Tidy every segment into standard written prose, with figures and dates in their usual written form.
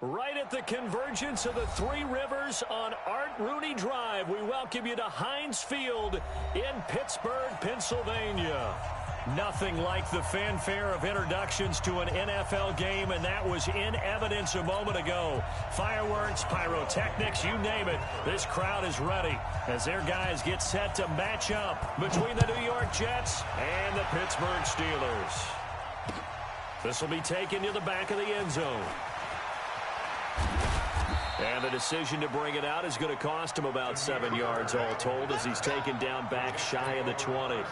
Right at the convergence of the Three Rivers on Art Rooney Drive, we welcome you to Heinz Field in Pittsburgh, Pennsylvania. Nothing like the fanfare of introductions to an NFL game, and that was in evidence a moment ago. Fireworks, pyrotechnics, you name it. This crowd is ready as their guys get set to match up between the New York Jets and the Pittsburgh Steelers. This will be taken to the back of the end zone. And the decision to bring it out is going to cost him about 7 yards all told as he's taken down back shy of the 20. Right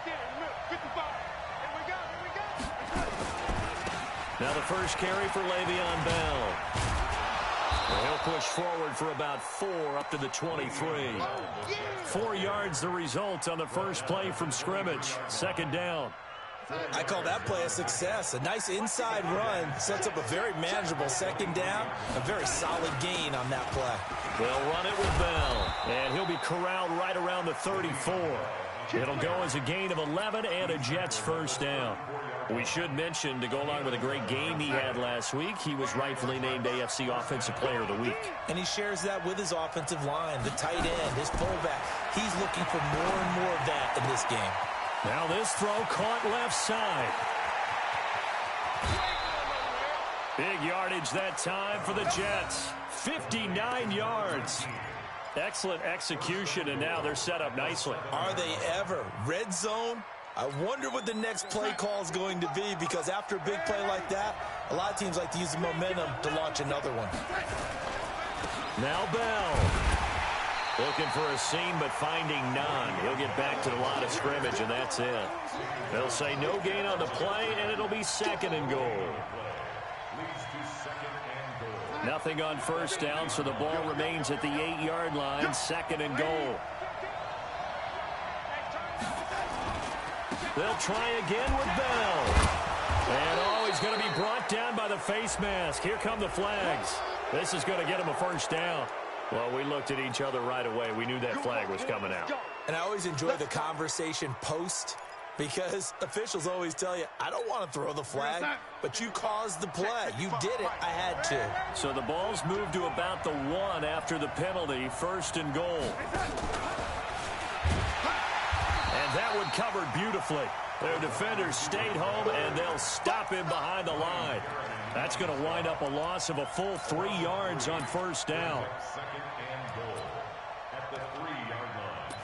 there in the middle, 55. Here we go. Now the first carry for Le'Veon Bell. Well, he'll push forward for about 4 up to the 23. 4 yards the result on the first play from scrimmage. Second down. I call that play a success. A nice inside run sets up a very manageable second down. A very solid gain on that play. They'll run it with Bell, and he'll be corralled right around the 34. It'll go as a gain of 11 and a Jets first down. We should mention, to go along with a great game he had last week, he was rightfully named AFC Offensive Player of the Week. And he shares that with his offensive line, the tight end, his fullback. He's looking for more and more of that in this game. Now this throw caught left side. Big yardage that time for the Jets. 59 yards. Excellent execution, and now they're set up nicely. Are they ever? Red zone? I wonder what the next play call is going to be, because after a big play like that, a lot of teams like to use the momentum to launch another one. Now Bell. Looking for a seam, but finding none. He'll get back to the line of scrimmage, and that's it. They'll say no gain on the play, and it'll be second and goal. Nothing on first down, so the ball remains at the 8-yard line, second and goal. They'll try again with Bell. And he's going to be brought down by the face mask. Here come the flags. This is going to get him a first down. Well, we looked at each other right away. We knew that flag was coming out. And I always enjoy the conversation post, because officials always tell you, I don't want to throw the flag, but you caused the play. You did it. I had to. So the ball's moved to about the 1 after the penalty, first and goal. And that one covered beautifully. Their defenders stayed home, and they'll stop him behind the line. That's going to wind up a loss of a full 3 yards on first down. Second and goal at the 3-yard line.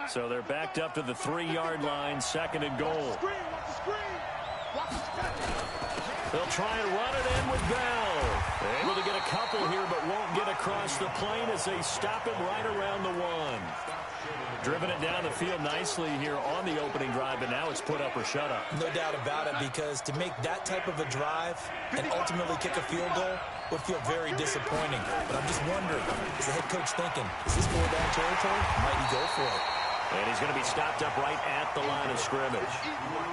So they're backed up to the 3-yard line, second and goal. They'll try and run it in with Bell. Able to get a couple here, but won't get across the plane as they stop him right around the 1. Driven it down the field nicely here on the opening drive, but now it's put up or shut up. No doubt about it, because to make that type of a drive and ultimately kick a field goal would feel very disappointing. But I'm just wondering, is the head coach thinking, is this 4-down territory? Might he go for it? And he's going to be stopped up right at the line of scrimmage.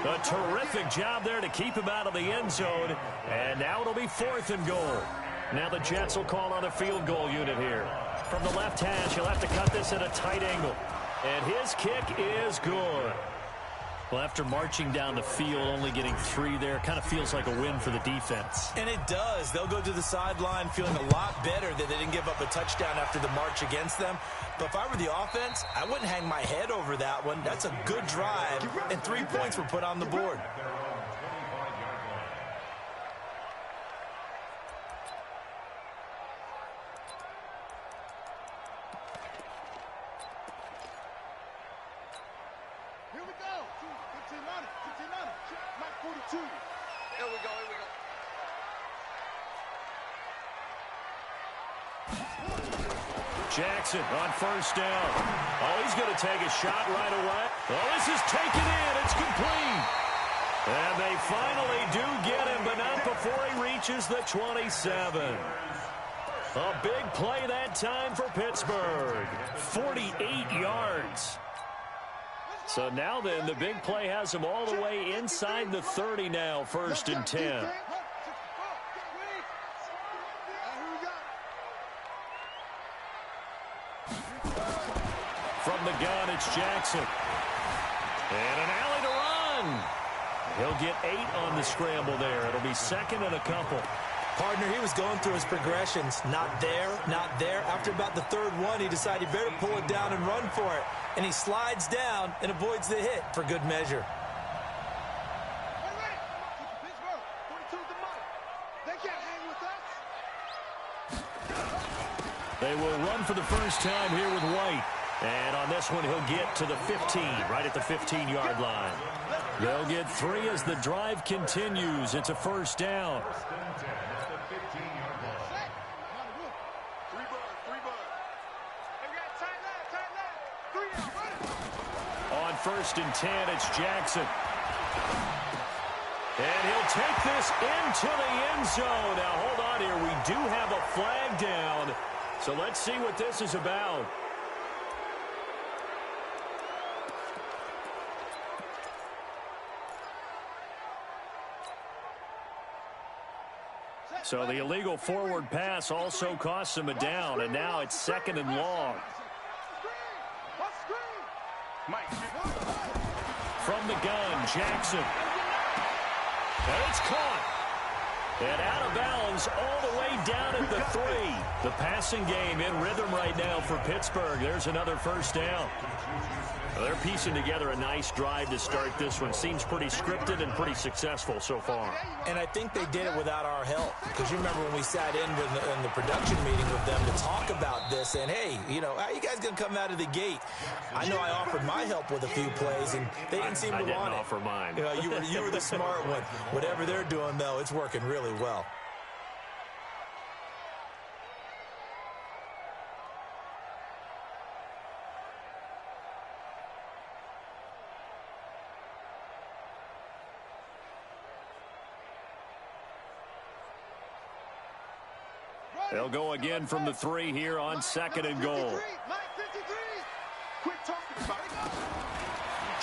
A terrific job there to keep him out of the end zone. And now it'll be 4th and goal. Now the Jets will call on a field goal unit here. From the left hash, he'll have to cut this at a tight angle. And his kick is good. Well, after marching down the field, only getting 3 there, kind of feels like a win for the defense. And it does. They'll go to the sideline feeling a lot better that they didn't give up a touchdown after the march against them. But if I were the offense, I wouldn't hang my head over that one. That's a good drive, and 3 points were put on the board. Here we go. 15 on it. 15 on it. Like 42. Here we go. Here we go. Jackson on first down. Oh, he's going to take a shot right away. Oh, this is taken in. It's complete. And they finally do get him, but not before he reaches the 27. A big play that time for Pittsburgh. 48 yards. So now then, the big play has him all the way inside the 30 now, 1st and 10. gun, it's Jackson. And an alley to run. He'll get 8 on the scramble there. It'll be second and a couple. Partner, he was going through his progressions. Not there, not there. After about the third one, he decided he better pull it down and run for it. And he slides down and avoids the hit for good measure. They will run for the first time here with White. And on this one, he'll get to the 15, right at the 15-yard line. They'll get 3 as the drive continues. It's a first down. On 1st and 10, it's Jackson. And he'll take this into the end zone. Now, hold on here. We do have a flag down. So let's see what this is about. So the illegal forward pass also costs him a down, and now it's 2nd and long. From the gun, Jackson. And it's caught. And out of bounds all the way down at the 3. The passing game in rhythm right now for Pittsburgh. There's another first down. Well, they're piecing together a nice drive to start this one. Seems pretty scripted and pretty successful so far. And I think they did it without our help. Because you remember when we sat in the production meeting with them to talk about this. And, hey, you know, how are you guys going to come out of the gate? I know I offered my help with a few plays, and they didn't seem to want it. I didn't offer mine. You know, you were the smart one. Whatever they're doing, though, it's working really well. They'll go again from the 3 here on 2nd and goal.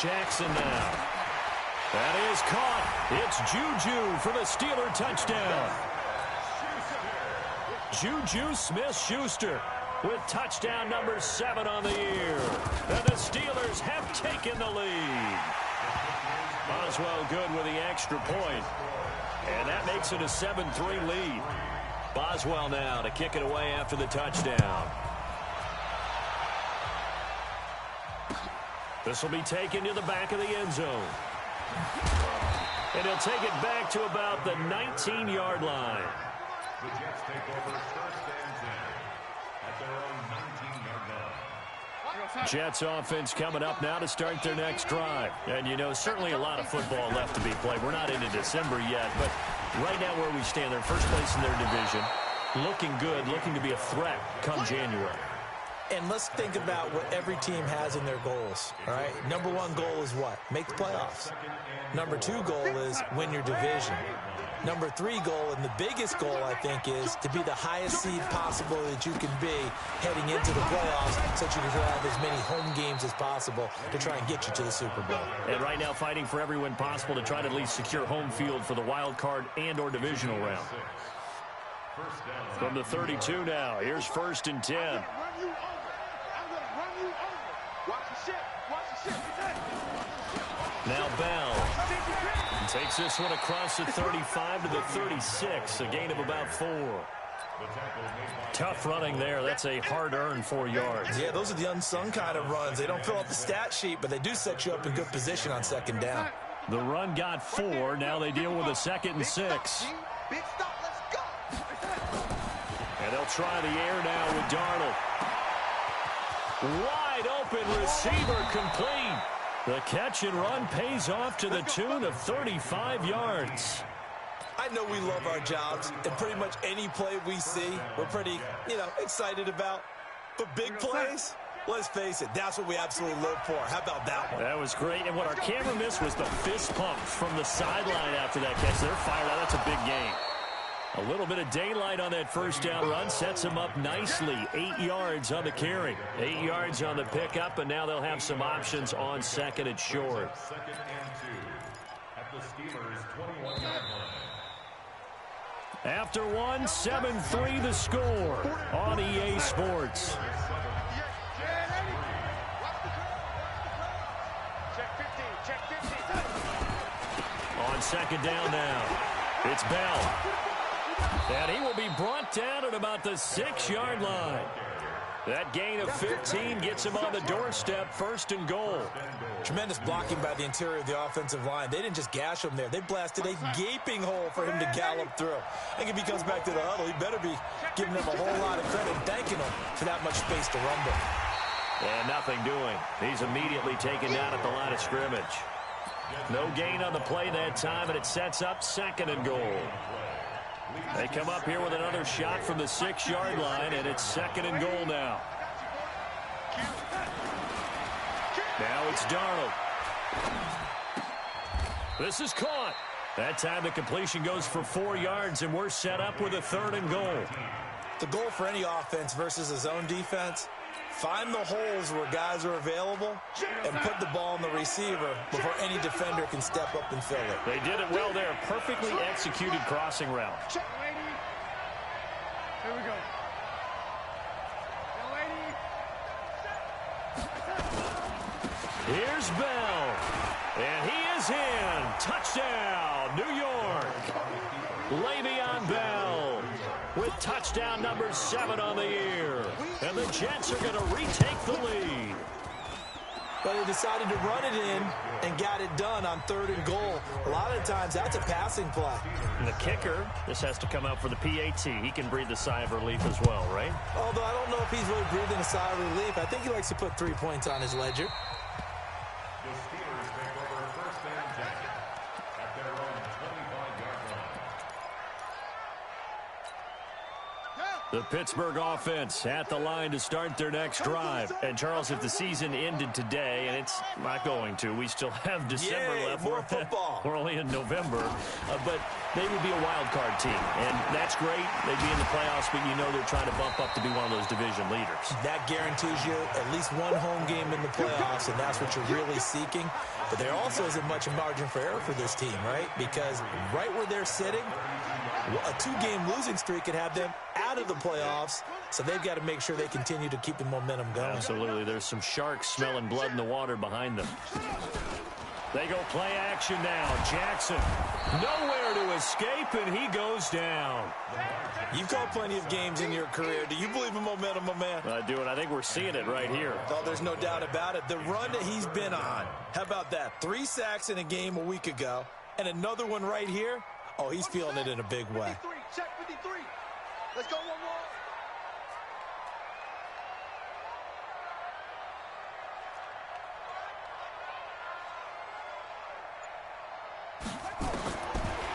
Jackson now. That is caught. It's Juju for the Steeler touchdown. Juju Smith-Schuster with touchdown number 7 on the year. And the Steelers have taken the lead. Boswell good with the extra point. And that makes it a 7-3 lead. Boswell now to kick it away after the touchdown. This will be taken to the back of the end zone. And he'll take it back to about the 19-yard line. The Jets take over 1st and 10 at their own 19-yard line. Jets offense coming up now to start their next drive. And, you know, certainly a lot of football left to be played. We're not into December yet, but right now where we stand, they're first place in their division. Looking good, looking to be a threat come January. And let's think about what every team has in their goals, all right? Number 1 goal is what? Make the playoffs. Number 2 goal is win your division. Number 3 goal, and the biggest goal, I think, is to be the highest seed possible that you can be heading into the playoffs so that you can have as many home games as possible to try and get you to the Super Bowl. And right now fighting for every win possible to try to at least secure home field for the wild card and or divisional round. From the 32 now, here's 1st and 10. Now Bell takes this one across the 35 to the 36, a gain of about 4. Tough running there. That's a hard-earned 4 yards. Yeah, those are the unsung kind of runs. They don't fill out the stat sheet, but they do set you up in good position on 2nd down. The run got 4. Now they deal with a 2nd and 6. And they'll try the air now with Darnold. Wide open receiver complete. The catch and run pays off to the tune of 35 yards. I know we love our jobs, and pretty much any play we see, we're pretty, excited about. But big plays, let's face it, that's what we absolutely live for. How about that one? That was great. And what our camera missed was the fist pump from the sideline after that catch. They're fired out. That's a big gain. A little bit of daylight on that first down run sets them up nicely. 8 yards on the carry. 8 yards on the pickup, and now they'll have some options on 2nd and short. 2nd and 2 at the Steelers' 21-yard line. After 1, 7-3 the score on EA Sports. On second down now, it's Bell. And he will be brought down at about the 6-yard line. That gain of 15 gets him on the doorstep, 1st and goal. Tremendous blocking by the interior of the offensive line. They didn't just gash him there. They blasted a gaping hole for him to gallop through. I think if he comes back to the huddle, he better be giving them a whole lot of credit and thanking them for that much space to rumble. And nothing doing. He's immediately taken down at the line of scrimmage. No gain on the play that time, and it sets up 2nd and goal. They come up here with another shot from the 6-yard line, and it's 2nd and goal now. Now it's Darnold. This is caught. That time the completion goes for 4 yards, and we're set up with a 3rd and goal. The goal for any offense versus his own defense, find the holes where guys are available and put the ball on the receiver before any defender can step up and fill it. They did it well there. Perfectly executed crossing route. Here we go. Here's Bell. And he is in. Touchdown, New York. Le'Veon Bell with touchdown number 7 on the year. And the Jets are going to retake the lead. But they decided to run it in and got it done on 3rd and goal. A lot of times, that's a passing play. And the kicker, this has to come out for the PAT. He can breathe a sigh of relief as well, right? Although I don't know if he's really breathing a sigh of relief. I think he likes to put 3 points on his ledger. The Steelers take over 1st and 10 at their own 25-yard line. The Pittsburgh offense at the line to start their next drive. And, Charles, if the season ended today, and it's not going to, we still have December left. More football. We're only in November. But they would be a wild card team. And that's great. They'd be in the playoffs, but you know they're trying to bump up to be one of those division leaders. That guarantees you at least one home game in the playoffs, and that's what you're really seeking. But there also isn't much margin for error for this team, right? Because right where they're sitting, a 2-game losing streak could have them out of the playoffs, so they've got to make sure they continue to keep the momentum going. Absolutely. There's some sharks smelling blood in the water behind them. They go play action now. Jackson, nowhere to escape, and he goes down. You've called plenty of games in your career. Do you believe in momentum, my man? I do, and I think we're seeing it right here. Oh, there's no doubt about it. The run that he's been on, how about that? 3 sacks in a game a week ago, and another one right here. Oh, he's feeling it in a big way. 53, check 53. Let's go one more.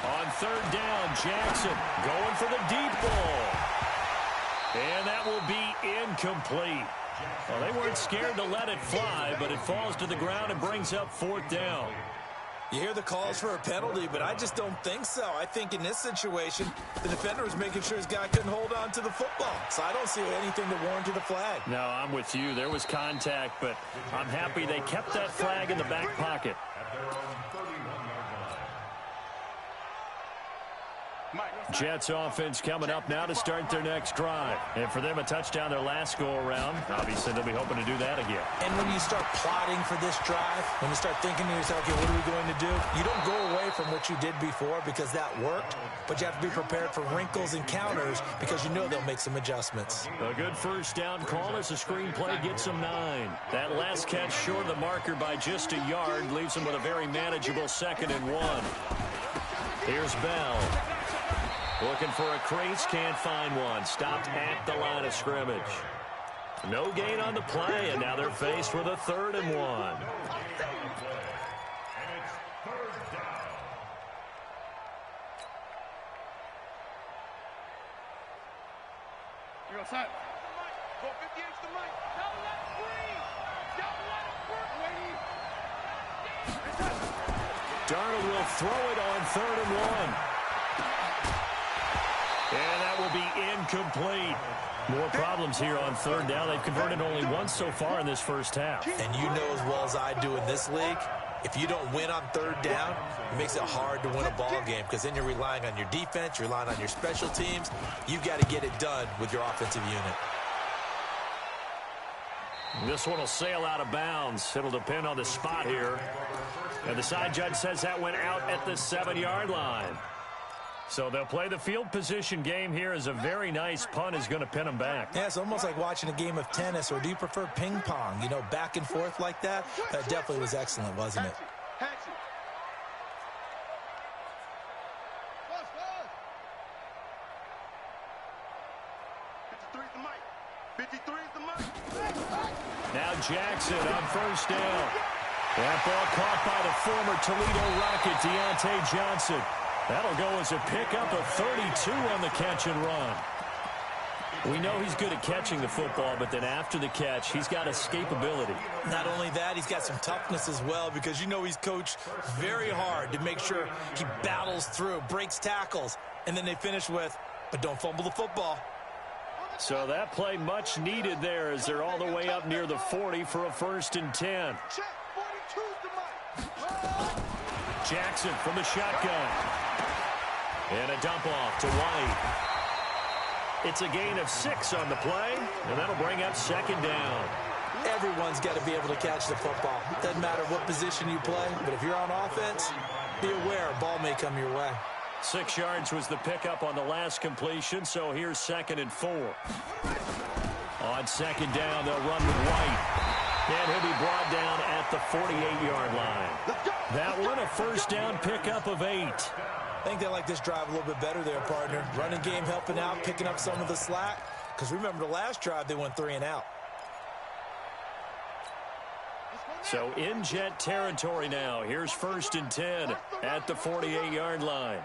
On 3rd down, Jackson going for the deep ball. And that will be incomplete. Well, they weren't scared to let it fly, but it falls to the ground and brings up 4th down. You hear the calls for a penalty, but I just don't think so. I think in this situation, the defender was making sure his guy couldn't hold on to the football. So I don't see anything that warranted a flag. No, I'm with you. There was contact, but I'm happy they kept that flag in the back pocket. At their own 31-yard line. Jets offense coming up now to start their next drive. And for them, a touchdown their last go-around. Obviously, they'll be hoping to do that again. And when you start plotting for this drive, when you start thinking to yourself, okay, what are we going to do? You don't go away from what you did before because that worked, but you have to be prepared for wrinkles and counters because you know they'll make some adjustments. A good 1st down call as the screenplay gets them 9. That last catch short of the marker by just a yard leaves them with a very manageable 2nd and 1. Here's Bell. Looking for a crease, can't find one. Stopped at the line of scrimmage. No gain on the play, and now they're faced with a 3rd and 1. And it's 3rd down. You go, son. Go 50 inch to right. Don't let it breathe. Don't let it breathe. Darnold will throw it on 3rd and 1. And that will be incomplete. More problems here on 3rd down. They've converted only once so far in this first half. And you know as well as I do in this league, if you don't win on 3rd down, it makes it hard to win a ball game because then you're relying on your defense, you're relying on your special teams. You've got to get it done with your offensive unit. This one will sail out of bounds. It'll depend on the spot here. And the side judge says that went out at the 7-yard line. So they'll play the field position game here as a very nice punt is going to pin them back. Yeah, it's almost like watching a game of tennis, or do you prefer ping pong? You know, back and forth like that? That definitely was excellent, wasn't it? 53 is the mic. Now Jackson on first down. That ball caught by the former Toledo Rocket, Deontay Johnson. That'll go as a pickup of 32 on the catch and run. We know he's good at catching the football, but then after the catch, he's got escapability. Not only that, he's got some toughness as well, because you know he's coached very hard to make sure he battles through, breaks tackles, and then they finish with, but don't fumble the football. So that play much needed there as they're all the way up near the 40 for a 1st and 10. Jackson from the shotgun. And a dump off to White. It's a gain of 6 on the play, and that'll bring up 2nd down. Everyone's got to be able to catch the football. Doesn't matter what position you play, but if you're on offense, be aware a ball may come your way. 6 yards was the pickup on the last completion, so here's 2nd and 4. On 2nd down, they'll run with White. And he'll be brought down at the 48-yard line. That one, a 1st down pickup of 8. I think they like this drive a little bit better there, partner. Running game helping out, picking up some of the slack. Because remember, the last drive, they went 3 and out. So in jet territory now. Here's 1st and 10 at the 48-yard line.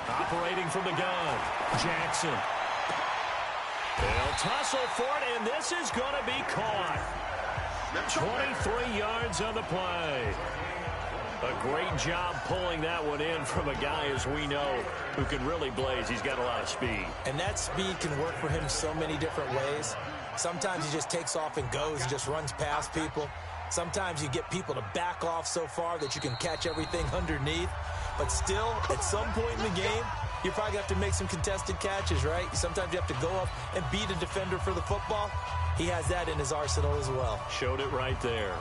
Operating from the gun, Jackson. They'll tussle for it, and this is going to be caught. 23 yards on the play. A great job pulling that one in from a guy, as we know, who can really blaze. He's got a lot of speed. And that speed can work for him so many different ways. Sometimes he just takes off and goes and just runs past people. Sometimes you get people to back off so far that you can catch everything underneath. But still, at some point in the game, you probably have to make some contested catches, right? Sometimes you have to go up and beat a defender for the football. He has that in his arsenal as well. Showed it right there.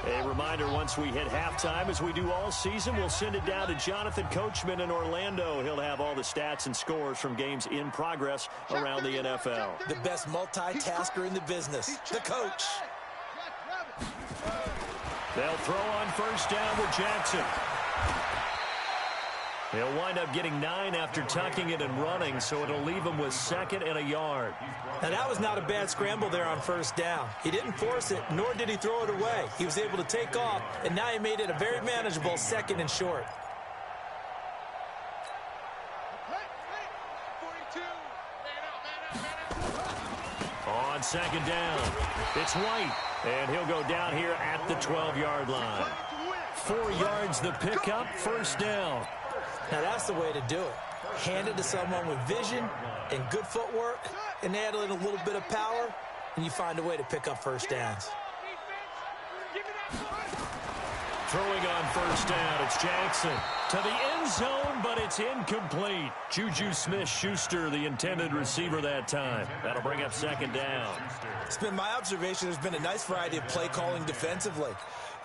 A reminder, once we hit halftime, as we do all season, we'll send it down to Jonathan Coachman in Orlando. He'll have all the stats and scores from games in progress around the NFL. The best multitasker in the business, the coach. They'll throw on 1st down with Jackson. He'll wind up getting 9 after tucking it and running, so it'll leave him with 2nd and a yard. Now, that was not a bad scramble there on 1st down. He didn't force it, nor did he throw it away. He was able to take off, and now he made it a very manageable 2nd and short. On 2nd down, it's White, and he'll go down here at the 12-yard line. 4 yards the pickup, 1st down. Now, that's the way to do it. Hand it to someone with vision and good footwork, and add in a little bit of power, and you find a way to pick up 1st downs. Throwing on 1st down, it's Jackson to the end zone, but it's incomplete. Juju Smith-Schuster, the intended receiver that time. That'll bring up 2nd down. It's been my observation there's been a nice variety of play calling defensively.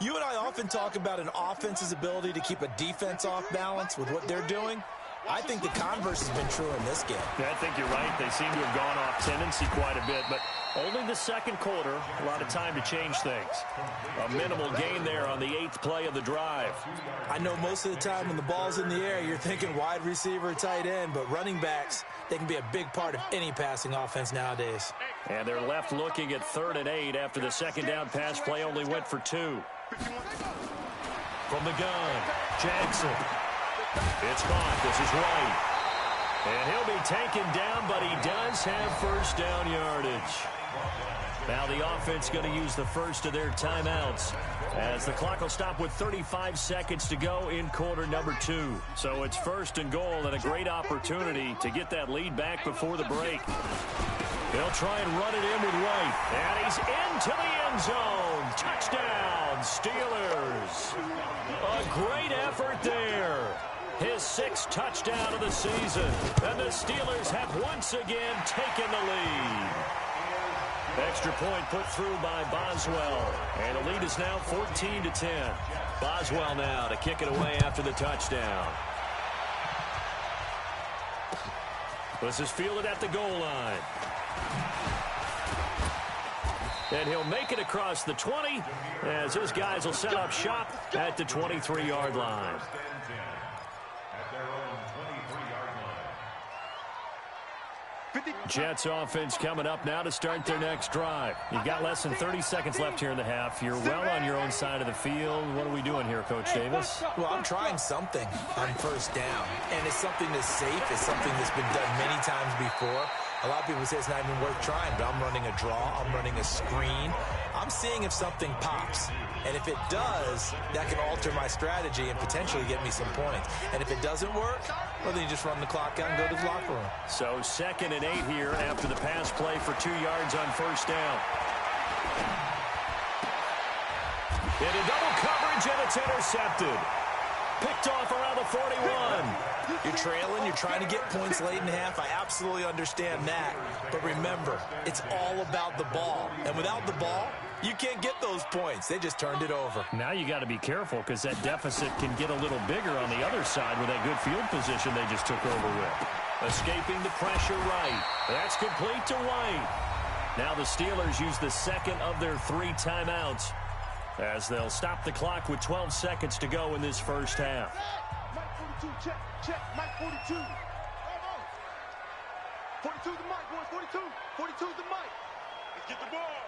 You and I often talk about an offense's ability to keep a defense off balance with what they're doing. I think the converse has been true in this game. Yeah, I think you're right. They seem to have gone off tendency quite a bit, but only the 2nd quarter, a lot of time to change things. A minimal gain there on the 8th play of the drive. I know most of the time when the ball's in the air, you're thinking wide receiver, tight end, but running backs, they can be a big part of any passing offense nowadays. And they're left looking at 3rd and 8 after the 2nd down pass play only went for 2. From the gun, Jackson. It's caught. This is White. And he'll be taken down, but he does have 1st down yardage. Now the offense going to use the first of their timeouts as the clock will stop with 35 seconds to go in quarter number 2. So it's 1st and goal and a great opportunity to get that lead back before the break. They'll try and run it in with White. And he's into the end zone. Touchdown, Steelers. A great effort there. His 6th touchdown of the season. And the Steelers have once again taken the lead. Extra point put through by Boswell. And the lead is now 14-10. Boswell now to kick it away after the touchdown. This is fielded at the goal line. And he'll make it across the 20 as his guys will set up shop at the 23-yard line. Jets offense coming up now to start their next drive. You've got less than 30 seconds left here in the half. You're well on your own side of the field. What are we doing here, Coach Davis? Well, I'm trying something on first down, and it's something that's safe. It's something that's been done many times before. A lot of people say it's not even worth trying, but I'm running a draw. I'm running a screen. I'm seeing if something pops. And if it does, that can alter my strategy and potentially get me some points. And if it doesn't work, well, then you just run the clock out and go to the locker room. So 2nd and 8 here after the pass play for 2 yards on first down. Into double coverage, and it's intercepted. Picked off around the 41. You're trailing. You're trying to get points late in the half. I absolutely understand that. But remember, it's all about the ball. And without the ball, you can't get those points. They just turned it over. Now you got to be careful because that deficit can get a little bigger on the other side with that good field position they just took over with. Escaping the pressure right. That's complete to White. Now the Steelers use the second of their 3 timeouts as they'll stop the clock with 12 seconds to go in this first half. Mike 42, check, Mike 42. 42 the mic, boys, 42. 42 the mic. Let's get the ball.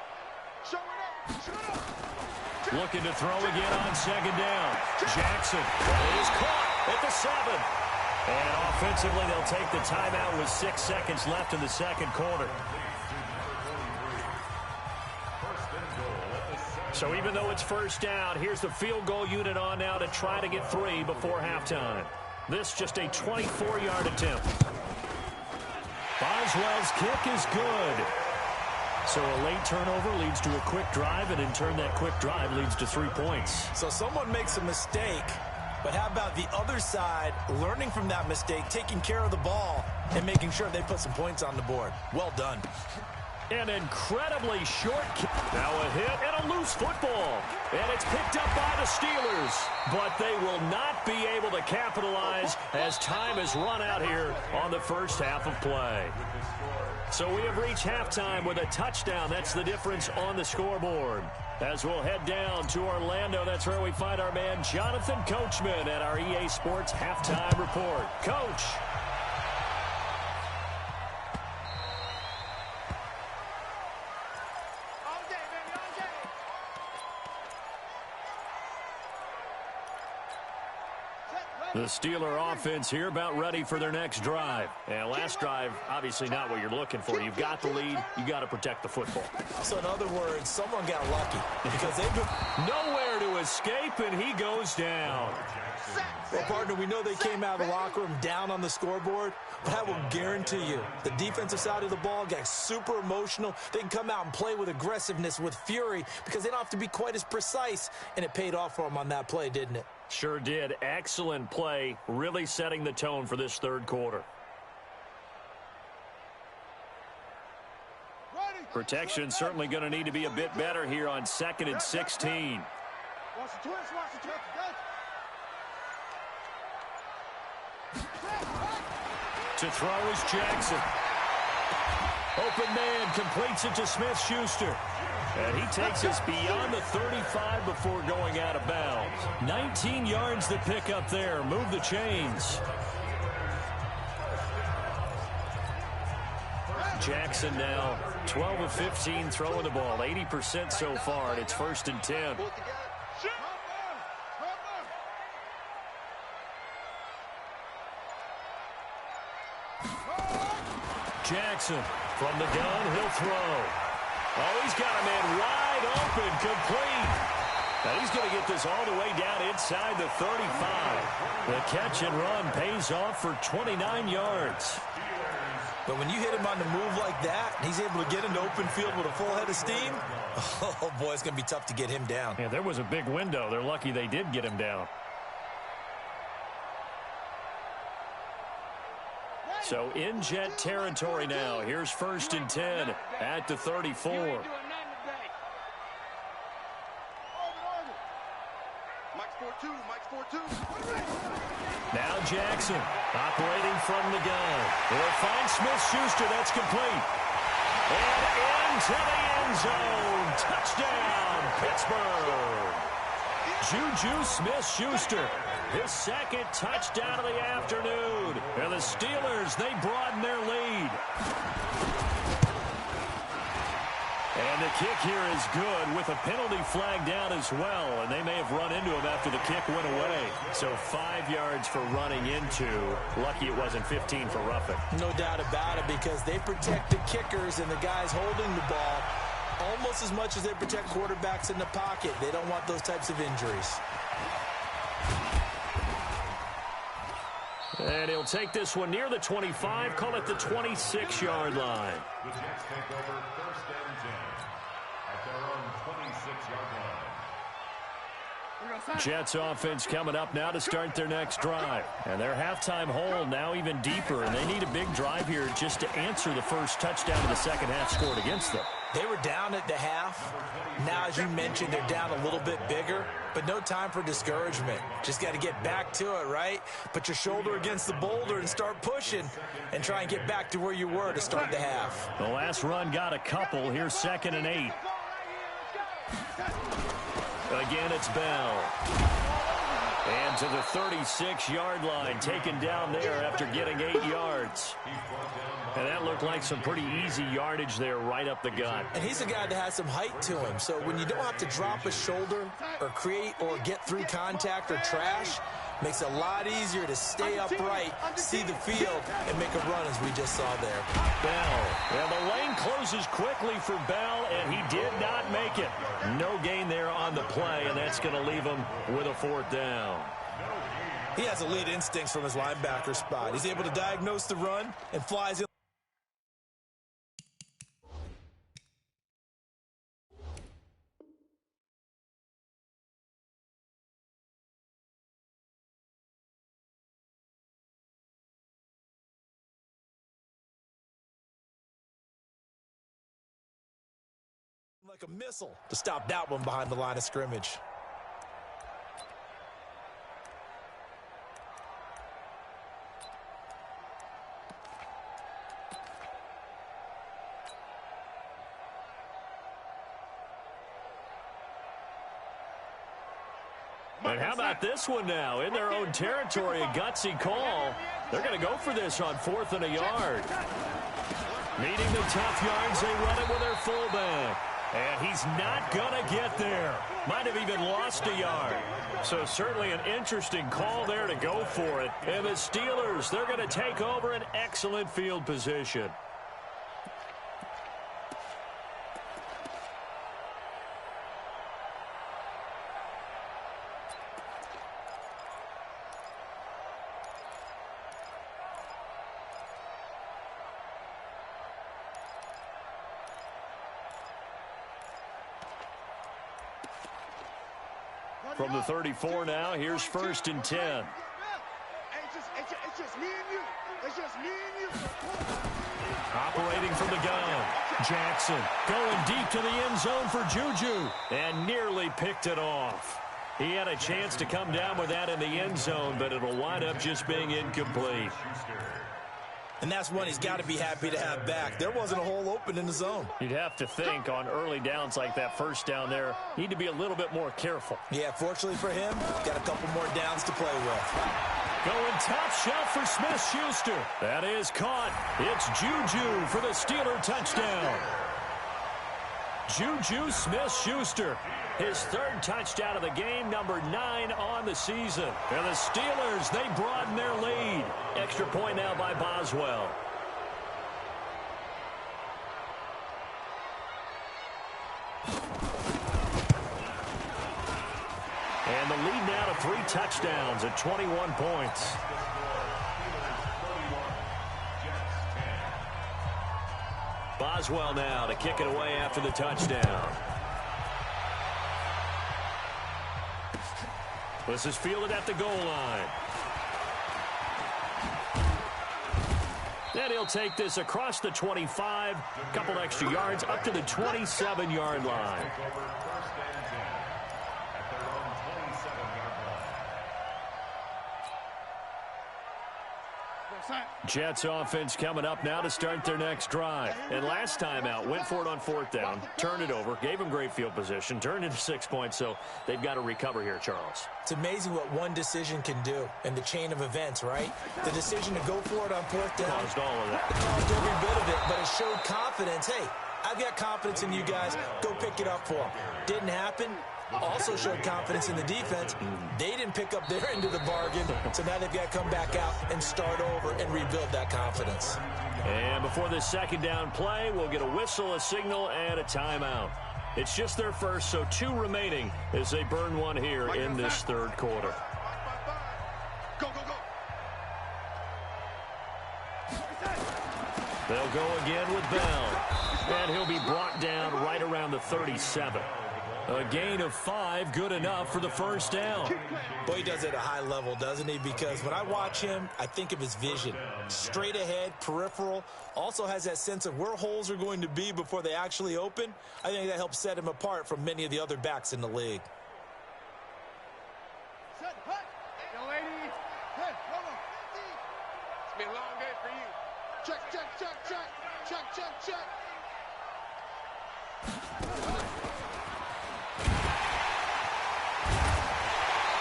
Show it up. Looking to throw again on 2nd down. Jackson is caught at the 7. And offensively, they'll take the timeout with 6 seconds left in the second quarter. So even though it's first down, here's the field goal unit on now to try to get 3 before halftime. This just a 24-yard attempt. Boswell's kick is good. So a late turnover leads to a quick drive, and in turn that quick drive leads to 3 points. So someone makes a mistake, but how about the other side learning from that mistake, taking care of the ball, and making sure they put some points on the board? Well done. An incredibly short kick. Now a hit and a loose football. And it's picked up by the Steelers. But they will not be able to capitalize as time has run out here on the first half of play. So we have reached halftime with a touchdown. That's the difference on the scoreboard. As we'll head down to Orlando, that's where we find our man Jonathan Coachman at our EA Sports Halftime Report. Coach. The Steeler offense here about ready for their next drive. And last drive, obviously not what you're looking for. You've got the lead. You got to protect the football. So in other words, someone got lucky because they've been nowhere to escape, and he goes down. Well, partner, we know they came out of the locker room down on the scoreboard, but I will guarantee you the defensive side of the ball got super emotional. They can come out and play with aggressiveness, with fury, because they don't have to be quite as precise, and it paid off for them on that play, didn't it? Sure did. Excellent play, really setting the tone for this third quarter. Protection certainly going to need to be a bit better here on 2nd and 16. Watch the twins, watch the twins. To throw is Jackson. Open man completes it to Smith-Schuster. And he takes us beyond the 35 before going out of bounds. 19 yards to pick up there. Move the chains. Jackson now 12 of 15 throwing the ball. 80% so far, and it's 1st and 10. Jackson from the gun, he'll throw. Oh, he's got a man wide open, complete. And he's going to get this all the way down inside the 35. The catch and run pays off for 29 yards. But when you hit him on the move like that, and he's able to get into open field with a full head of steam, oh, boy, it's going to be tough to get him down. Yeah, there was a big window. They're lucky they did get him down. So in Jet territory now. Here's 1st and 10 at the 34. Now Jackson operating from the gun. They'll find Smith-Schuster. That's complete. And into the end zone. Touchdown, Pittsburgh. Juju Smith-Schuster, his 2nd touchdown of the afternoon. And the Steelers, they broaden their lead. And the kick here is good with a penalty flag down as well. And they may have run into him after the kick went away. So 5 yards for running into. Lucky it wasn't 15 for roughing. No doubt about it, because they protect the kickers and the guys holding the ball almost as much as they protect quarterbacks in the pocket. They don't want those types of injuries. And he'll take this one near the 25, call it the 26-yard line. The Jets take over 1st and 10 at their own 26-yard line. Jets offense coming up now to start their next drive. And their halftime hole now even deeper, and they need a big drive here just to answer the first touchdown of the second half scored against them. They were down at the half. Now, as you mentioned, they're down a little bit bigger, but no time for discouragement. Just got to get back to it, right? Put your shoulder against the boulder and start pushing and try and get back to where you were to start the half. The last run got a couple. Here's 2nd and 8. Again, it's Bell. And to the 36-yard line, taken down there after getting 8 yards. And that looked like some pretty easy yardage there right up the gut. And he's a guy that has some height to him. So when you don't have to drop a shoulder or create or get through contact or trash, makes it a lot easier to stay upright, see the field, and make a run as we just saw there. Bell. And the lane closes quickly for Bell, and he did not make it. No gain there on the play, and that's going to leave him with a 4th down. He has elite instincts from his linebacker spot. He's able to diagnose the run and flies in. Like a missile to stop that one behind the line of scrimmage. And how about this one now? In their own territory, a gutsy call. They're going to go for this on 4th and a yard. Needing the tough yards, they run it with their fullback. And he's not going to get there. Might have even lost a yard. So certainly an interesting call there to go for it. And the Steelers, they're going to take over an excellent field position. From the 34 now, here's 1st and 10. It's just me and you. It's just me and you. Operating from the gun. Jackson going deep to the end zone for Juju. And nearly picked it off. He had a chance to come down with that in the end zone, but it'll wind up just being incomplete. And that's one he's got to be happy to have back. There wasn't a hole open in the zone. You'd have to think on early downs like that first down there, need to be a little bit more careful. Yeah, fortunately for him, got a couple more downs to play with. Going top shelf for Smith-Schuster. That is caught. It's Juju for the Steeler touchdown. Juju Smith-Schuster. His 3rd touchdown of the game, number 9 on the season. And the Steelers, they broaden their lead. Extra point now by Boswell. And the lead now to 3 touchdowns at 21 points. Boswell now to kick it away after the touchdown. This is fielded at the goal line. And he'll take this across the 25, a couple extra yards, up to the 27-yard line. Jets offense coming up now to start their next drive. And last time out, went for it on fourth down, turned it over, gave them great field position, turned into 6 points, so they've got to recover here, Charles. It's amazing what one decision can do in the chain of events, right? The decision to go for it on fourth down. Caused all of that. It caused every bit of it, but it showed confidence. Hey, I've got confidence in you guys. Go pick it up for them. Didn't happen. Also showed confidence in the defense. They didn't pick up their end of the bargain, so now they've got to come back out and start over and rebuild that confidence. And before this second down play, we'll get a whistle, a signal, and a timeout. It's just their first, so 2 remaining as they burn one here in this third quarter. Go, go, go. They'll go again with Bell, and he'll be brought down right around the 37. A gain of 5, good enough for the first down. Boy, he does it at a high level, doesn't he? Because when I watch him, I think of his vision. Straight ahead, peripheral, also has that sense of where holes are going to be before they actually open. I think that helps set him apart from many of the other backs in the league. Set, hut. Yo, lady. Hey, hold on. It's been a long day for you. Check, check, check, check. Check, check, check.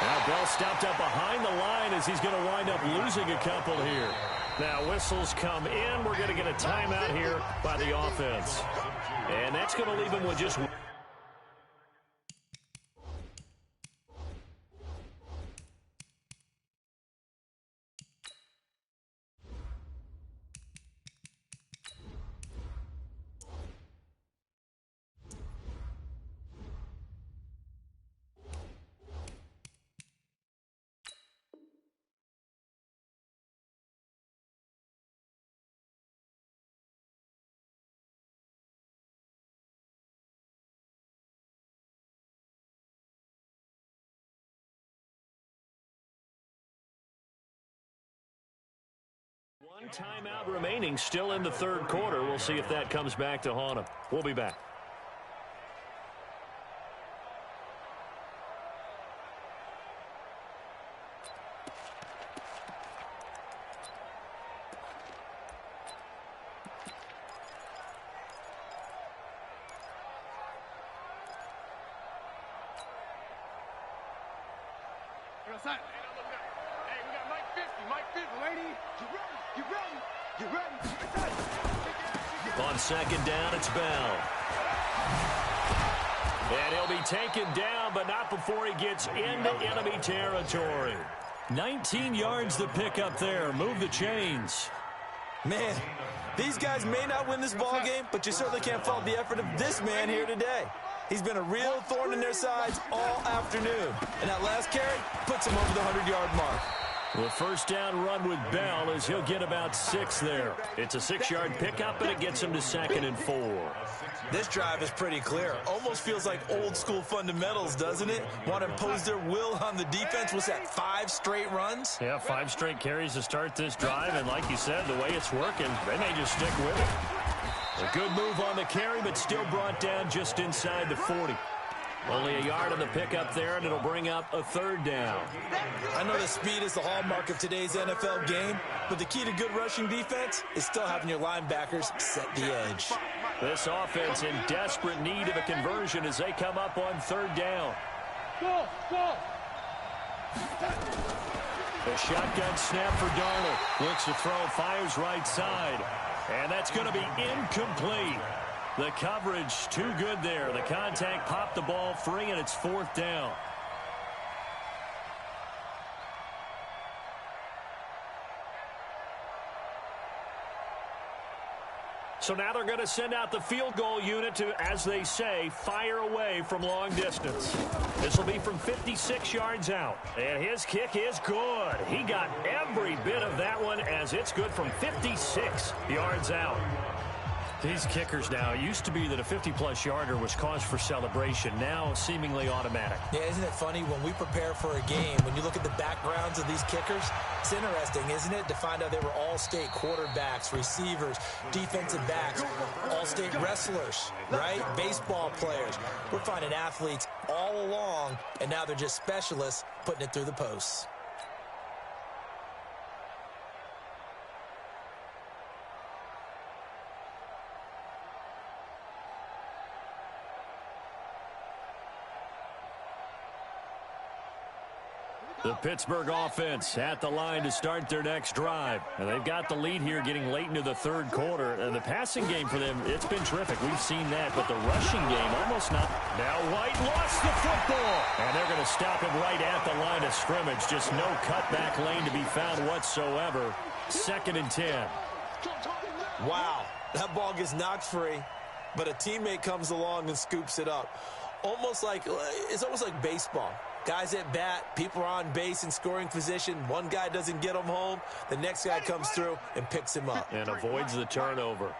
Now Bell stopped up behind the line as he's going to wind up losing a couple here. Now whistles come in. We're going to get a timeout here by the offense. And that's going to leave him with just one. One timeout remaining still in the third quarter. We'll see if that comes back to haunt him. We'll be back. Hey, we got Mike 50. Mike 50, lady. You ready? You ready? On second down, it's Bell. And he'll be taken down, but not before he gets into enemy territory. 19 yards to pick up there. Move the chains. Man, these guys may not win this ball game, but you certainly can't fault the effort of this man here today. He's been a real thorn in their sides all afternoon. And that last carry puts him over the 100-yard mark. The first down run with Bell as he'll get about 6 there. It's a 6-yard pickup, and it gets him to 2nd and 4. This drive is pretty clear. Almost feels like old-school fundamentals, doesn't it? Want to impose their will on the defense. What's that, 5 straight runs? Yeah, 5 straight carries to start this drive, and like you said, the way it's working, they may just stick with it. A good move on the carry, but still brought down just inside the 40. Only a yard on the pickup there, and it'll bring up a 3rd down. I know that speed is the hallmark of today's NFL game, but the key to good rushing defense is still having your linebackers set the edge. This offense in desperate need of a conversion as they come up on 3rd down. Go, go. A shotgun snap for Darnold. Looks to throw, fires right side. And that's going to be incomplete. The coverage too good there. The contact popped the ball free, and it's 4th down. So now they're going to send out the field goal unit to, as they say, fire away from long distance. This will be from 56 yards out. And his kick is good. He got every bit of that one as it's good from 56 yards out. These kickers now, it used to be that a 50-plus yarder was cause for celebration. Now, seemingly automatic. Yeah, isn't it funny when we prepare for a game, when you look at the backgrounds of these kickers, it's interesting, isn't it, to find out they were all-state quarterbacks, receivers, defensive backs, all-state wrestlers, right? Baseball players. We're finding athletes all along, and now they're just specialists putting it through the posts. The Pittsburgh offense at the line to start their next drive. And they've got the lead here getting late into the third quarter. And the passing game for them, it's been terrific. We've seen that. But the rushing game, almost not. Now White lost the football. And they're going to stop him right at the line of scrimmage. Just no cutback lane to be found whatsoever. 2nd and 10. Wow, that ball gets knocked free, but a teammate comes along and scoops it up. It's almost like baseball. Guys at bat, people are on base in scoring position. One guy doesn't get him home. The next guy comes through and picks him up. And avoids the turnover.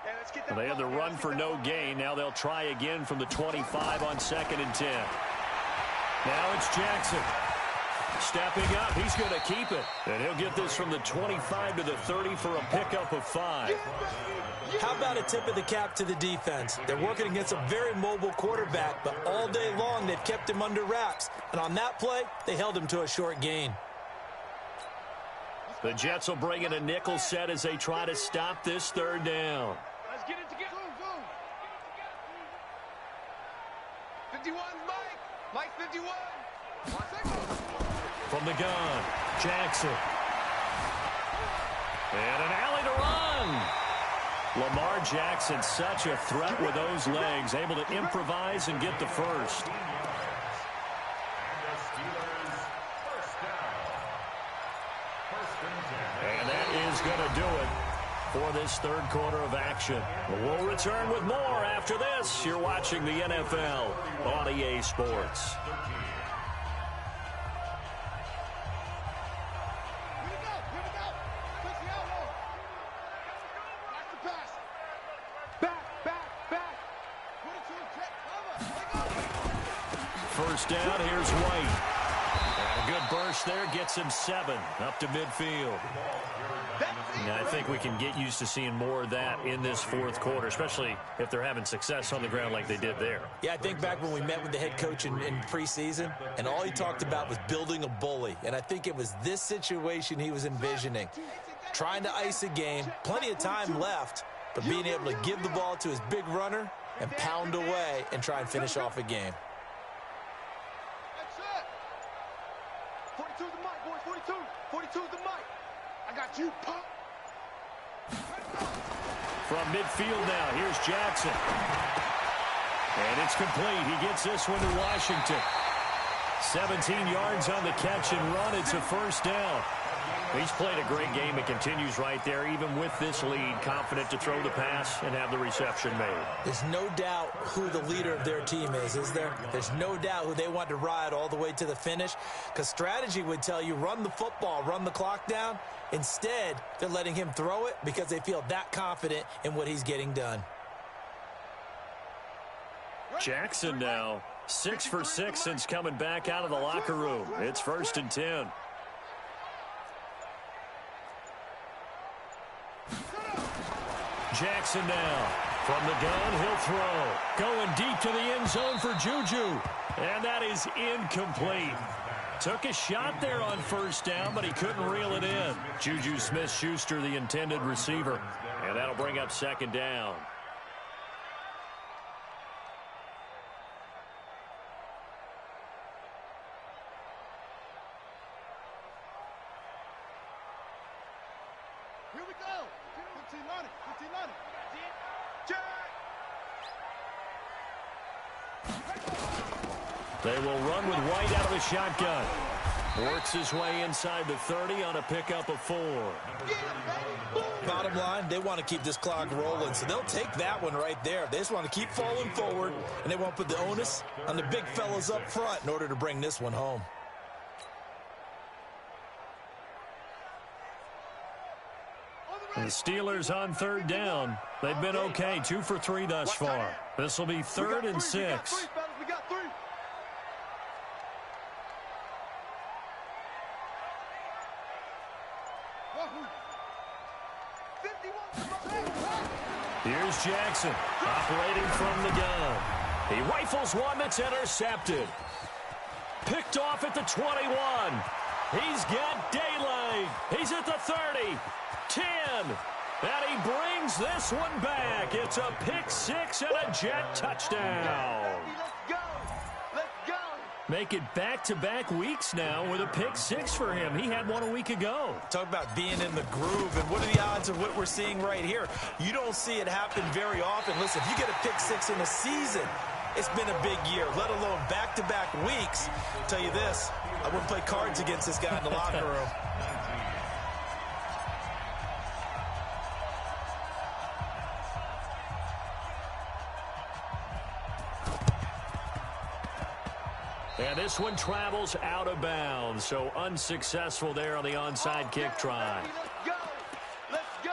Well, they had the run for no gain. Now they'll try again from the 25 on 2nd and 10. Now it's Jackson. Stepping up, he's going to keep it. And he'll get this from the 25 to the 30 for a pickup of 5. How about a tip of the cap to the defense? They're working against a very mobile quarterback, but all day long they've kept him under wraps. And on that play, they held him to a short gain. The Jets will bring in a nickel set as they try to stop this 3rd down. Let's get it together. 51, Mike 51. 1 second. From the gun, Jackson. And an alley to run. Lamar Jackson, such a threat with those legs, able to improvise and get the first. And that is going to do it for this 3rd quarter of action. We'll return with more after this. You're watching the NFL on EA Sports. First down, here's White. And a good burst there, gets him 7 up to midfield. And I think we can get used to seeing more of that in this 4th quarter, especially if they're having success on the ground like they did there. Yeah, I think back when we met with the head coach in preseason, and all he talked about was building a bully. And I think it was this situation he was envisioning. Trying to ice a game, plenty of time left, but being able to give the ball to his big runner and pound away and try and finish off a game. 42 the mic, boys. 42. 42 the mic. I got you, punk. From midfield now, here's Jackson. And it's complete. He gets this one to Washington. 17 yards on the catch and run. It's a first down. He's played a great game and continues right there, even with this lead, confident to throw the pass and have the reception made. There's no doubt who the leader of their team is there? There's no doubt who they want to ride all the way to the finish, because strategy would tell you run the football, run the clock down. Instead, they're letting him throw it because they feel that confident in what he's getting done. Jackson now 6 for 6 since coming back out of the locker room. It's 1st and 10. Jackson now from the gun, he'll throw. Going deep to the end zone for Juju. And that is incomplete. Took a shot there on first down, but he couldn't reel it in. Juju Smith-Schuster, the intended receiver. And that'll bring up 2nd down. Here we go. 15-90. 15-90. They will run with White out of the shotgun. Works his way inside the 30 on a pickup of 4. Bottom line, they want to keep this clock rolling, so they'll take that one right there. They just want to keep falling forward, and they won't put the onus on the big fellas up front in order to bring this one home. On the The Steelers on third down. They've been okay, 2 for 3 thus far. This will be 3rd and 6. We got 3. Here's Jackson operating from the gun. He rifles one that's intercepted. Picked off at the 21. He's got daylight. He's at the 30. 10. And he brings this one back. It's a pick 6 and a Jet touchdown. Make it back-to-back weeks now with a pick 6 for him. He had one a week ago. Talk about being in the groove, and what are the odds of what we're seeing right here? You don't see it happen very often. Listen, if you get a pick 6 in a season, it's been a big year, let alone back-to-back weeks. I'll tell you this, I wouldn't play cards against this guy in the locker room. And this one travels out of bounds, so unsuccessful there on the onside kick try. Let's go.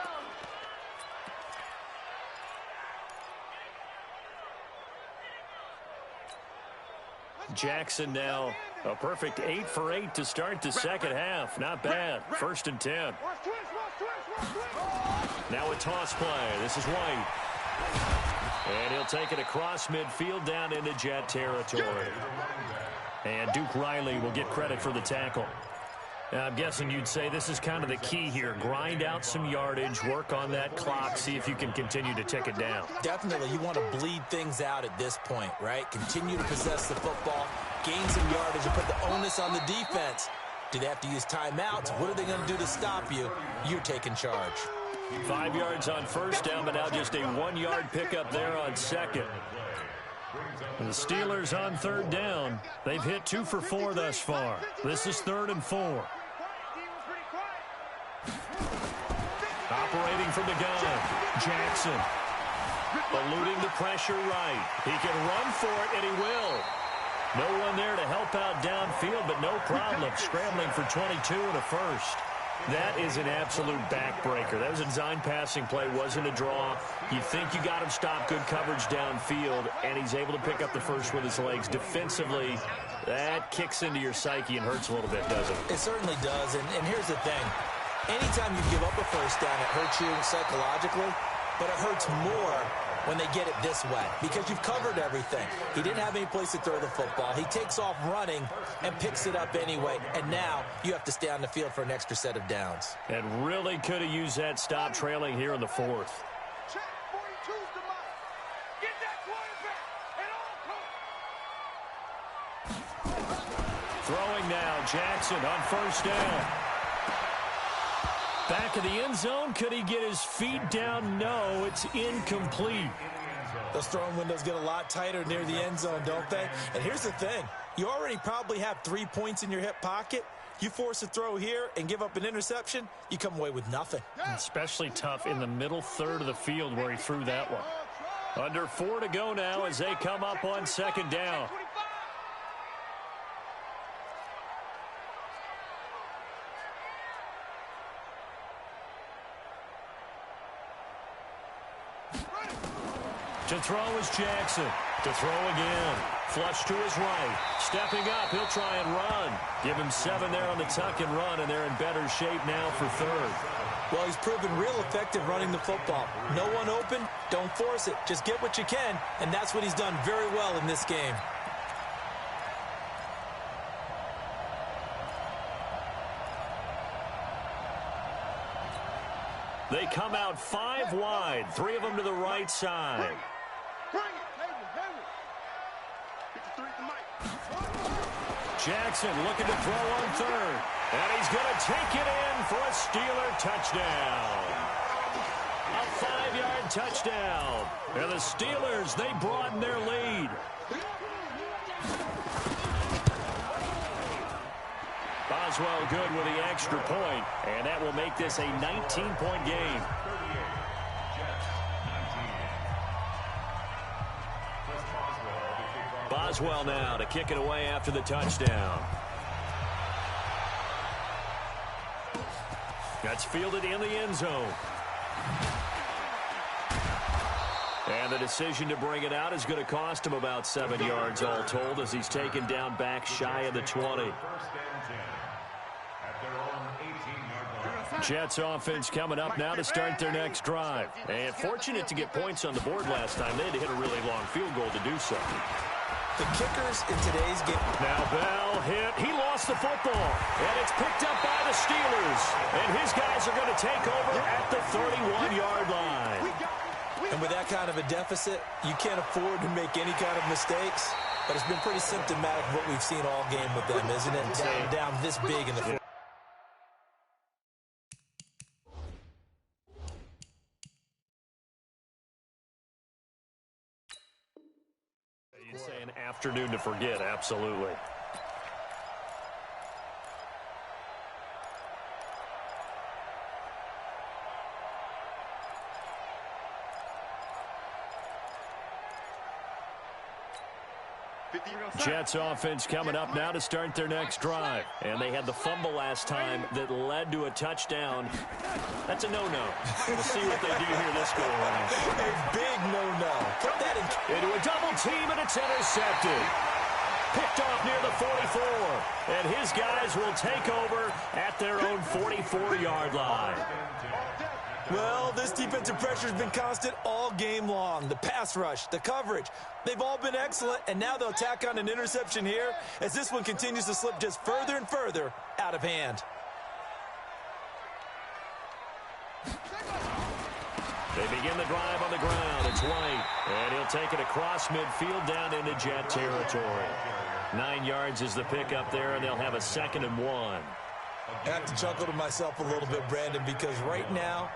Jackson now a perfect 8 for 8 to start the second half. Not bad. 1st and 10. Now a toss play. This is White. And he'll take it across midfield down into Jet territory. And Duke Riley will get credit for the tackle. Now, I'm guessing you'd say this is kind of the key here. Grind out some yardage, work on that clock, see if you can continue to tick it down. Definitely, you want to bleed things out at this point, right? Continue to possess the football, gain some yardage, and put the onus on the defense. Do they have to use timeouts? What are they going to do to stop you? You're taking charge. 5 yards on first down, but now just a 1-yard pickup there on second. And the Steelers on third down. They've hit 2 for 4 thus far. This is 3rd and 4. Operating from the gun, Jackson. Eluding the pressure right. He can run for it, and he will. No one there to help out downfield, but no problem. Scrambling for 22 and a first. That is an absolute backbreaker. That was a design passing play, wasn't a draw. You think you got him stopped, good coverage downfield, and he's able to pick up the first with his legs. Defensively, that kicks into your psyche and hurts a little bit, doesn't it? It certainly does, and here's the thing. Anytime you give up a first down, it hurts you psychologically, but it hurts more when they get it this way because you've covered everything. He didn't have any place to throw the football. He takes off running and picks it up anyway, and now you have to stay on the field for an extra set of downs. And really could have used that stop trailing here in the 4th. Check 42's the mark. Get that quarterback and all. Throwing now, Jackson on first down. Back of the end zone. Could he get his feet down? No, it's incomplete. Those throwing windows get a lot tighter near the end zone, don't they? And here's the thing. You already probably have 3 points in your hip pocket. You force a throw here and give up an interception, you come away with nothing. Especially tough in the middle third of the field where he threw that one. Under 4 to go now as they come up on second down. To throw is Jackson. To throw again. Flush to his right. Stepping up, he'll try and run. Give him 7 there on the tuck and run, and they're in better shape now for 3rd. Well, he's proven real effective running the football. No one open, don't force it. Just get what you can, and that's what he's done very well in this game. They come out 5 wide, 3 of them to the right side. Bring it. Hayward. 53 at the mic. Jackson looking to throw on 3rd. And he's going to take it in for a Steeler touchdown. A 5-yard touchdown. And the Steelers, they broaden their lead. Boswell good with the extra point, and that will make this a 19-point game. Boswell now to kick it away after the touchdown. That's fielded in the end zone. And the decision to bring it out is going to cost him about 7 yards all told as he's taken down back shy of the 20. Jets offense coming up now to start their next drive. And fortunate to get points on the board last time. They had to hit a really long field goal to do so. The kickers in today's game. Now Bell hit. He lost the football. And it's picked up by the Steelers. And his guys are going to take over at the 31-yard line. And with that kind of a deficit, you can't afford to make any kind of mistakes. But it's been pretty symptomatic of what we've seen all game with them, isn't it? Down this big in the fourth. You'd say an afternoon to forget, absolutely. Jets offense coming up now to start their next drive. And they had the fumble last time that led to a touchdown. That's a no-no. We'll see what they do here this go around. A big no-no. Put that into a double team, and it's intercepted. Picked off near the 44. And his guys will take over at their own 44-yard line. Well, this defensive pressure has been constant all game long. The pass rush, the coverage, they've all been excellent, and now they'll tack on an interception here as this one continues to slip just further and further out of hand. They begin the drive on the ground. It's White, and he'll take it across midfield down into Jet territory. 9 yards is the pickup there, and they'll have a 2nd and 1. I have to chuckle to myself a little bit, Brandon, because right now,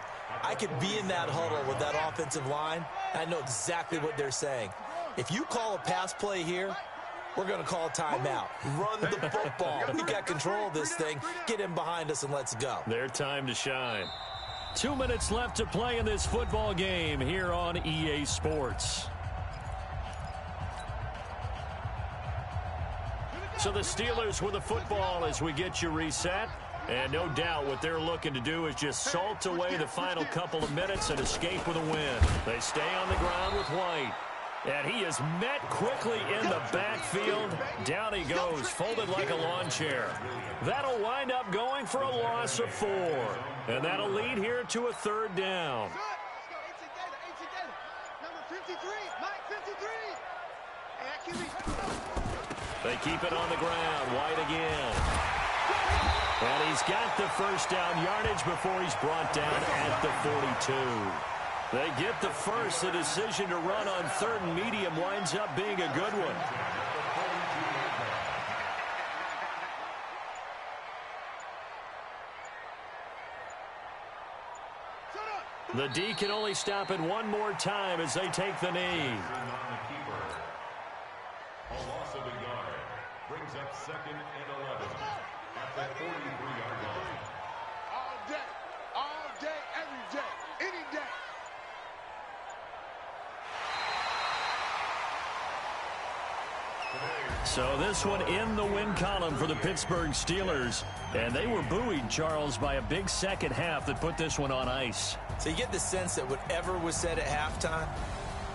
I could be in that huddle with that offensive line. I know exactly what they're saying. If you call a pass play here, we're going to call a timeout. Run the football. We got control of this thing. Get in behind us and let's go. Their time to shine. 2 minutes left to play in this football game here on EA Sports. So the Steelers with the football as we get you reset. And no doubt what they're looking to do is just salt away the final couple of minutes and escape with a win. They stay on the ground with White. And he is met quickly in the backfield. Down he goes, folded like a lawn chair. That'll wind up going for a loss of 4. And that'll lead here to a 3rd down. They keep it on the ground. White again. And he's got the first down yardage before he's brought down at the 42. They get the first. The decision to run on 3rd and medium winds up being a good one. The D can only stop it one more time as they take the knee. Brings up 2nd and 11 at the 43-yard line. All day, every day, any day. So this one in the win column for the Pittsburgh Steelers. And they were buoyed, Charles, by a big second half that put this one on ice. So you get the sense that whatever was said at halftime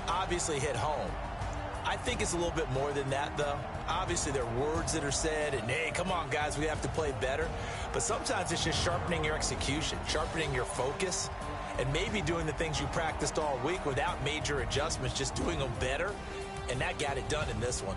obviously hit home. I think it's a little bit more than that, though. Obviously, there are words that are said, and, hey, come on, guys, we have to play better. But sometimes it's just sharpening your execution, sharpening your focus, and maybe doing the things you practiced all week without major adjustments, just doing them better. And that got it done in this one.